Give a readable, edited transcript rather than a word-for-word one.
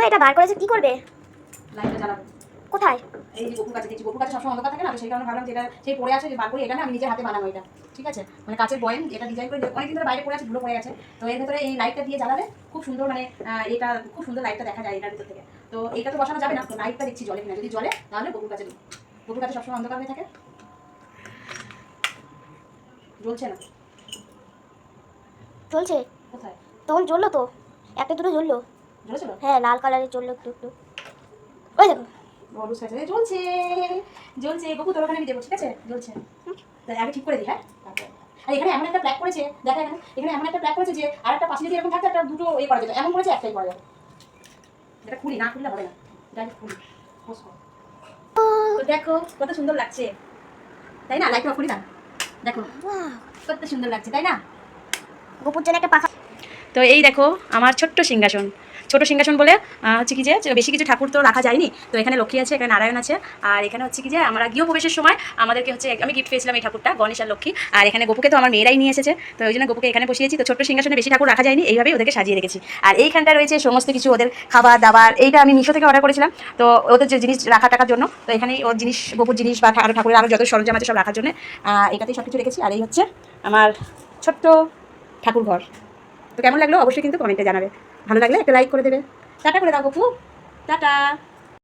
এটা বার করেছে কি করবে? লাইটটা জ্বালাবো। কোথায়? এই যে গপুর কাছে দেখছি, গপুর কাছে সবসময় অন্ধকার থাকে না, তো সেই কারণে ভাবলাম যে এটা সেই পড়ে আছে যে বার করি, এটা না আমি নিজের হাতে বানাবো এটা। ঠিক আছে, মানে কাচের বয়েম এটা ডিজাইন করে অনেকদিন ধরে বাইরে পড়ে আছে, ধুলো পড়ে গেছে। তো এর ভেতরে এই লাইটটা দিয়ে জ্বালালে খুব সুন্দর, মানে এটা খুব সুন্দর লাইটটা দেখা যায় এটার ভিতর থেকে। তো এটা তো বসানো যাবে না, তো লাইটটা দেখছি জলে কিনা, যদি জলে তাহলে গপুর কাছে দিই। গপুর কাছে সবসময় অন্ধকার হয়ে থাকে। জ্বলছে না। চলছে? কোথায়? তখন জ্বললো তো, একটা দুটো জ্বললো। জ্বলেছিল? হ্যাঁ, লাল কালারের জ্বললো একটু একটু। ওই দেখো বড় সাইজে জ্বলছে, জ্বলছে। গপু তোর ওখানে আমি দেবো, ঠিক আছে? জ্বলছে। তাই আগে ঠিক করে দিই, হ্যাঁ? তারপরে আর এখানে এমন একটা প্ল্যাক করেছে, দেখা এখানে এমন একটা প্ল্যাক করেছে যে আর একটা পাশে যদি এরকম থাকতো একটা দুটো করা যেত, এমন করেছে একটাই করা যাবে। এটা খুলি, না খুললে হবে না, ডাইরেক্ট খুলি। তো দেখো কত সুন্দর লাগছে, তাই না? লাইটটা অফ করি না, দেখো কত সুন্দর লাগছে, তাই না? গোপুর জন্য একটা পাখা। তো এই দেখো আমার ছোট্ট সিংহাসন। ছোট সিংহাসন বলে হচ্ছে কি যে বেশি কিছু ঠাকুর তো রাখা যায়নি, তো এখানে লক্ষ্মী আছে, এখানে নারায়ণ আছে, আর এখানে হচ্ছে কি যে আমরা গৃহপ্রবেশের সময় আমাদেরকে হচ্ছে আমি গিফট পেয়েছিলাম এই ঠাকুরটা, গণেশ আর লক্ষ্মী। আর এখানে গপুকে তো আমার মেয়েরাই নিয়ে এসেছে, তো ওই জন্য গপুকে এখানে বসিয়েছি। তো ছোট্ট সিংহাসনে বেশি ঠাকুর রাখা যায়নি, এইভাবেই ওদেরকে সাজিয়ে রেখেছি। আর এইখানটা রয়েছে সমস্ত কিছু ওদের খাবার দাবার, এইটা আমি মিশো থেকে অর্ডার করেছিলাম, তো ওদের যে জিনিস রাখা টাকার জন্য। তো এখানেই ওর জিনিস, গপুর জিনিস বা ঠাকুরের আরও যত সরঞ্জাম আছে সব রাখার জন্য এটাতেই সব কিছু রেখেছি। আর এই হচ্ছে আমার ছোট্ট ঠাকুর ঘর। তো কেমন লাগলো অবশ্যই কিন্তু কমেন্টে জানাবে, ভালো লাগলে একটা লাইক করে দেবে। টাটা করে দাও গপু, টাটা।